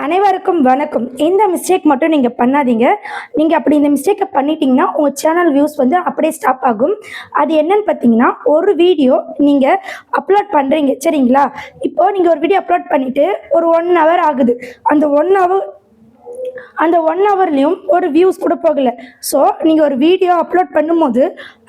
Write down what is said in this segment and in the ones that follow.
அனைவருக்கும் வணக்கம். இந்த மிஸ்டேக் மட்டும் நீங்கள் பண்ணாதீங்க. நீங்கள் அப்படி இந்த மிஸ்டேக்கை பண்ணிட்டீங்கன்னா உங்கள் சேனல் வியூஸ் வந்து அப்படியே ஸ்டாப் ஆகும். அது என்னன்னு பார்த்தீங்கன்னா, ஒரு வீடியோ நீங்கள் அப்லோட் பண்ணுறீங்க சரிங்களா? இப்போது நீங்கள் ஒரு வீடியோ அப்லோட் பண்ணிவிட்டு ஒரு 1 ஹவர் ஆகுது. அந்த 1 ஹவர்லேயும் ஒரு வியூஸ் கூட போகலை. ஸோ நீங்கள் ஒரு வீடியோ அப்லோட் பண்ணும்போது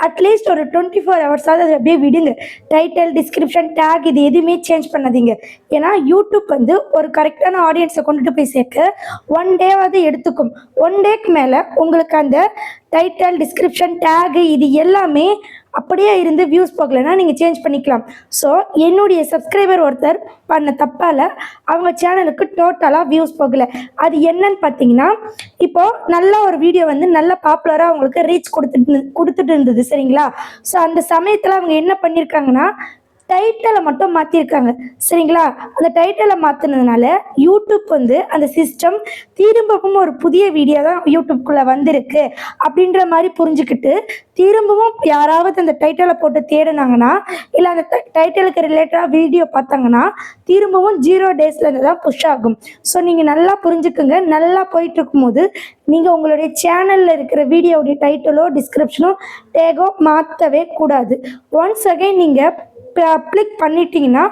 அட்லீஸ்ட் ஒரு 24 ஹவர்ஸாவது அதை அப்படியே விடுங்க. டைட்டில், டிஸ்கிரிப்ஷன், டேக் இது எதுவுமே சேஞ்ச் பண்ணாதீங்க. ஏன்னா யூடியூப் வந்து ஒரு கரெக்டான ஆடியன்ஸை கொண்டுட்டு போய் சேர்க்க 1 டேவாவது எடுத்துக்கும். 1 டேக்கு மேலே உங்களுக்கு அந்த டைட்டில், டிஸ்கிரிப்ஷன், டேகு இது எல்லாமே அப்படியே இருந்து வியூஸ் போகலைன்னா நீங்கள் சேஞ்ச் பண்ணிக்கலாம். ஸோ என்னுடைய சப்ஸ்கிரைபர் ஒருத்தர் பண்ண தப்பால் அவங்க சேனலுக்கு டோட்டலாக வியூஸ் போகலை. அது என்னன்னு பார்த்தீங்கன்னா, இப்போது நல்ல ஒரு வீடியோ வந்து நல்ல பாப்புலராக அவங்களுக்கு ரீச் கொடுத்துட்டு இருந்தது சரிங்களா? ஸோ அந்த சமயத்தில் அவங்க என்ன பண்ணியிருக்காங்கன்னா, டைட்டிலை மட்டும் மாற்றிருக்காங்க சரிங்களா? அந்த டைட்டிலை மாற்றினதுனால யூடியூப் வந்து அந்த சிஸ்டம் திரும்பவும் ஒரு புதிய வீடியோ தான் யூடியூப்குள்ளே வந்திருக்கு அப்படின்ற மாதிரி புரிஞ்சுக்கிட்டு திரும்பவும் யாராவது அந்த டைட்டிலை போட்டு தேடினாங்கன்னா, இல்லை அந்த டைட்டிலுக்கு ரிலேட்டடாக வீடியோ பார்த்தாங்கன்னா திரும்பவும் 0 டேஸ்லேருந்து தான் புஷ் ஆகும். ஸோ நீங்கள் நல்லா புரிஞ்சுக்குங்க. நல்லா போயிட்டு இருக்கும்போது நீங்கள் உங்களுடைய சேனலில் இருக்கிற வீடியோடைய டைட்டிலோ, டிஸ்கிரிப்ஷனோ, டேகோ மாற்றவே கூடாது. ஒன்ஸ் அகைன் நீங்கள் அப்ளிக் பண்ணிட்டீங்கன்னா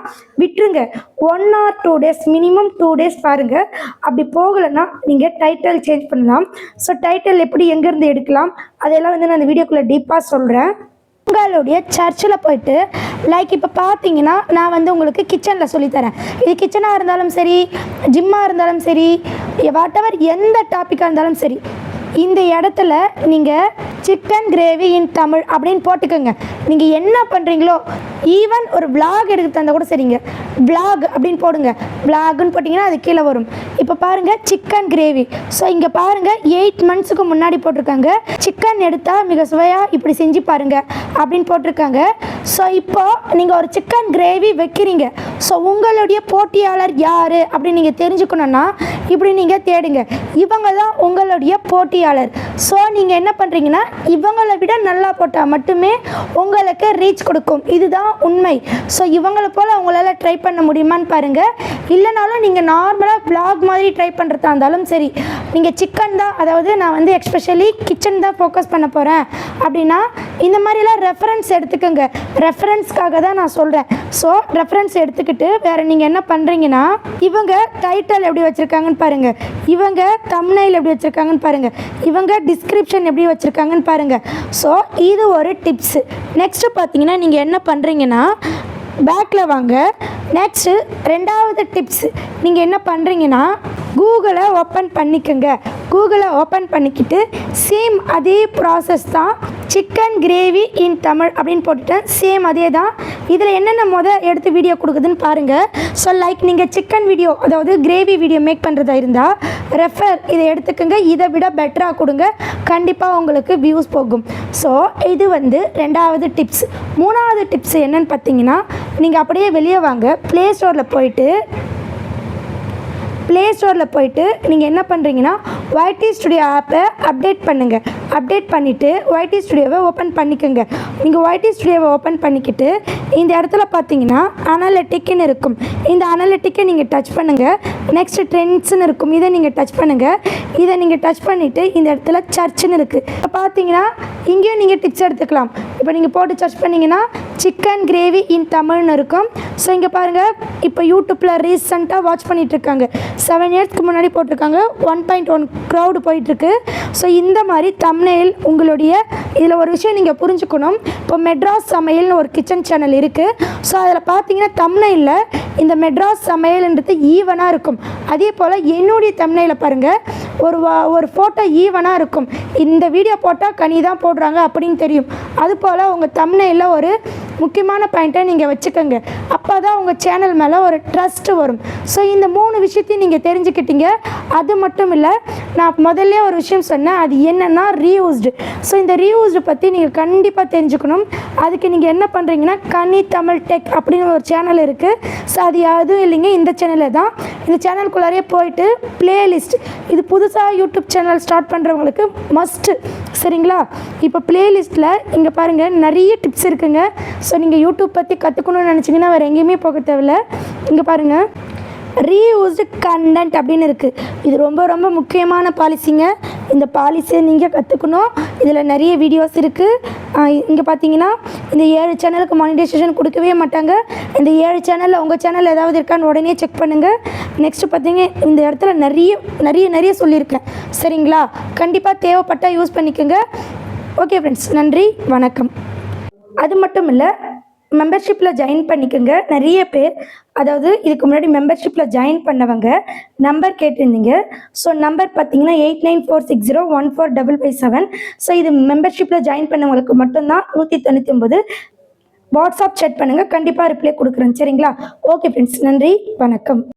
விட்டுருங்க. 1 or 2 டேஸ், மினிமம் 2 டேஸ் பாருங்கள். அப்படி போகலைன்னா நீங்கள் டைட்டில் சேஞ்ச் பண்ணலாம். ஸோ டைட்டில் எப்படி எங்கேருந்து எடுக்கலாம் அதெல்லாம் வந்து நான் அந்த வீடியோக்குள்ளே டீப்பாக சொல்கிறேன். உங்களுடைய சர்ச்சில் போயிட்டு லைக் இப்போ பார்த்தீங்கன்னா, நான் வந்து உங்களுக்கு கிச்சனில் சொல்லித்தரேன். இது கிச்சனாக இருந்தாலும் சரி, ஜிம்மாக இருந்தாலும் சரி, வாட் எவர் எந்த டாப்பிக்காக இருந்தாலும் சரி, இந்த இடத்துல நீங்கள் சிக்கன் கிரேவி இன் தமிழ் அப்படின்னு போட்டுக்கோங்க. நீங்கள் என்ன பண்ணுறீங்களோ, ஈவன் ஒரு விளாக் எடுக்க தந்தால் கூட சரிங்க, விளாக் அப்படின்னு போடுங்க. விளாக்னு போட்டிங்கன்னா அது கீழே வரும். இப்போ பாருங்கள், சிக்கன் கிரேவி. ஸோ இங்கே பாருங்கள், 8 மந்த்ஸுக்கு முன்னாடி போட்டிருக்காங்க. சிக்கன் எடுத்தால் மிக சுவையாக இப்படி செஞ்சு பாருங்கள் அப்படின்னு போட்டிருக்காங்க. ஸோ இப்போது நீங்கள் ஒரு சிக்கன் கிரேவி வைக்கிறீங்க. ஸோ உங்களுடைய போட்டியாளர் யார் அப்படின்னு நீங்கள் தெரிஞ்சுக்கணுன்னா இப்படி நீங்கள் தேடுங்க. இவங்க தான் உங்களுடைய போட்டியாளர். ஸோ நீங்கள் என்ன பண்ணுறீங்கன்னா, இவங்களை விட நல்லா போட்டால் மட்டுமே உங்களுக்கு ரீச் கொடுக்கும். இதுதான் உண்மை. ஸோ இவங்களை போல் அவங்களால ட்ரை பண்ண முடியுமான்னு பாருங்கள். இல்லைனாலும் நீங்கள் நார்மலாக விளாக் மாதிரி ட்ரை பண்ணுறதா இருந்தாலும் சரி, நீங்கள் சிக்கன் தான், அதாவது நான் வந்து எக்ஸ்பெஷலி கிச்சன் தான் ஃபோக்கஸ் பண்ண போகிறேன் அப்படின்னா இந்த மாதிரிலாம் ரெஃபரன்ஸ் எடுத்துக்கோங்க. ரெஃபரன்ஸ்க்காக தான் நான் சொல்கிறேன். ஸோ ரெஃபரன்ஸ் எடுத்துக்கிட்டு வேறு நீங்கள் என்ன பண்ணுறீங்கன்னா, இவங்க டைட்டில் எப்படி வச்சுருக்காங்கன்னு பாருங்கள், இவங்க தம்ப்நெயில் எப்படி வச்சுருக்காங்கன்னு பாருங்கள், இவங்க டிஸ்கிரிப்ஷன் எப்படி வச்சுருக்காங்கன்னு பாருங்கள். ஸோ இது ஒரு டிப்ஸு. நெக்ஸ்ட்டு பார்த்தீங்கன்னா, நீங்கள் என்ன பண்ணுறீங்கன்னா, பேக்கில் வாங்க. நெக்ஸ்ட்டு 2வது டிப்ஸ், நீங்கள் என்ன பண்ணுறீங்கன்னா, கூகுளை ஓப்பன் பண்ணிக்கோங்க. கூகுளை ஓப்பன் பண்ணிக்கிட்டு சேம் அதே ப்ராசஸ் தான், சிக்கன் கிரேவி இன் தமிழ் அப்படின்னு போட்டுட்டேன். சேம் அதே தான். இதில் என்னென்ன எடுத்து வீடியோ கொடுக்குதுன்னு பாருங்கள். ஸோ லைக் நீங்கள் சிக்கன் வீடியோ, அதாவது கிரேவி வீடியோ மேக் பண்ணுறதா இருந்தால் ரெஃபர் இதை எடுத்துக்கோங்க. இதை விட பெட்டராக கொடுங்க, கண்டிப்பாக உங்களுக்கு வியூஸ் போகும். ஸோ இது வந்து 2வது டிப்ஸ். 3வது டிப்ஸ் என்னன்னு பார்த்தீங்கன்னா, நீங்கள் அப்படியே வெளியே வாங்க. ப்ளே ஸ்டோரில் போயிட்டு நீங்கள் என்ன பண்ணுறீங்கன்னா, YT ஸ்டுடியோ ஆப்பை அப்டேட் பண்ணுங்கள். அப்டேட் பண்ணிவிட்டு YT ஸ்டுடியோவை ஓப்பன் பண்ணிக்கோங்க. நீங்கள் YT ஸ்டுடியோவை ஓப்பன் பண்ணிக்கிட்டு இந்த இடத்துல பார்த்தீங்கன்னா அனலிட்டிக்னு இருக்கும். இந்த அனலிட்டிக்கை நீங்கள் டச் பண்ணுங்கள். நெக்ஸ்ட்டு ட்ரெண்ட்ஸ்னு இருக்கும், இதை நீங்கள் டச் பண்ணுங்கள். இதை நீங்கள் டச் பண்ணிவிட்டு இந்த இடத்துல சர்ச்சுன்னு இருக்குது. இப்போ பார்த்தீங்கன்னா இங்கேயும் நீங்கள் டிப்ஸ் எடுத்துக்கலாம். இப்போ நீங்கள் போட்டு சர்ச் பண்ணிங்கன்னா சிக்கன் கிரேவி இன் தமிழ்னு இருக்கும். ஸோ இங்கே பாருங்கள், இப்போ யூடியூப்பில் ரீசெண்டாக வாட்ச் பண்ணிகிட்ருக்காங்க. 7 இயர்ஸ்க்கு முன்னாடி போட்டிருக்காங்க. 1.1 crowd போயிட்டுருக்கு. ஸோ இந்த மாதிரி தம்ப்நெயில் உங்களுடைய இதில் ஒரு விஷயம் நீங்கள் புரிஞ்சுக்கணும். இப்போ மெட்ராஸ் சமையல்னு ஒரு கிச்சன் சேனல் இருக்குது. ஸோ அதில் பார்த்தீங்கன்னா தம்ப்நெயிலில் இந்த மெட்ராஸ் சமையல்ன்றது ஈவனாக இருக்கும். அதே போல் என்னுடைய தம்ப்நெயிலில் பாருங்கள், ஒரு ஃபோட்டோ ஈவனாக இருக்கும். இந்த வீடியோ போட்டால் கனி தான் போடுறாங்க அப்படின்னு தெரியும். அதுபோல் உங்கள் தம்ப்நெயிலில் ஒரு முக்கியமான பாயிண்ட்டை நீங்கள் வச்சுக்கோங்க. அப்போ தான் உங்கள் சேனல் மேலே ஒரு ட்ரஸ்ட்டு வரும். ஸோ இந்த 3 விஷயத்தையும் நீங்கள் தெரிஞ்சுக்கிட்டீங்க. அது மட்டும் இல்லை, நான் முதல்ல ஒரு விஷயம் சொன்னேன், அது என்னென்னா ரீயூஸ்டு. ஸோ இந்த ரீயூஸ்டு பற்றி நீங்கள் கண்டிப்பாக தெரிஞ்சுக்கணும். அதுக்கு நீங்கள் என்ன பண்ணுறீங்கன்னா, கனி தமிழ் டெக் அப்படின்னு ஒரு சேனல் இருக்குது. ஸோ அது எதுவும் இல்லைங்க, இந்த சேனலில் தான். இந்த சேனலுக்குள்ளாரே போயிட்டு பிளேலிஸ்ட், இது புதுசாக யூடியூப் சேனல் ஸ்டார்ட் பண்ணுறவங்களுக்கு மஸ்ட்டு சரிங்களா? இப்போ பிளேலிஸ்ட்டில் இங்கே பாருங்கள் நிறைய டிப்ஸ் இருக்குங்க. ஸோ நீங்கள் யூடியூப் பற்றி கற்றுக்கணும்னு நினச்சிங்கன்னா வேறு எங்கேயுமே போக தேவையில்ல. இங்கே பாருங்கள், ரீயூஸ்டு கண்டென்ட் அப்படின்னு இருக்குது. இது ரொம்ப ரொம்ப முக்கியமான பாலிசிங்க. இந்த பாலிசியை நீங்கள் கற்றுக்கணும். இதில் நிறைய வீடியோஸ் இருக்குது. இங்கே பார்த்தீங்கன்னா இந்த 7 சேனலுக்கு மானிட்டைசேஷன் கொடுக்கவே மாட்டாங்க. இந்த 7 சேனலில் உங்கள் சேனல் ஏதாவது இருக்கான்னு உடனே செக் பண்ணுங்கள். நெக்ஸ்ட்டு பார்த்தீங்க, இந்த இடத்துல நிறைய சொல்லியிருக்கேன். சரிங்களா? கண்டிப்பாக தேவைப்பட்டால் யூஸ் பண்ணிக்கோங்க. ஓகே ஃப்ரெண்ட்ஸ், நன்றி, வணக்கம். அது மட்டும் இல்லை, மெம்பர்ஷிப்பில் ஜாயின் பண்ணிக்கோங்க. நிறைய பேர், அதாவது இதுக்கு முன்னாடி மெம்பர்ஷிப்பில் ஜாயின் பண்ணவங்க நம்பர் கேட்டிருந்தீங்க. ஸோ நம்பர் பார்த்தீங்கன்னா 8946014557. ஸோ இது மெம்பர்ஷிப்பில் ஜாயின் பண்ணவங்களுக்கு மட்டும்தான் 199. வாட்ஸ்அப் சேட் பண்ணுங்கள், கண்டிப்பாக ரிப்ளை கொடுக்குறேன். சரிங்களா? ஓகே ஃப்ரெண்ட்ஸ், நன்றி, வணக்கம்.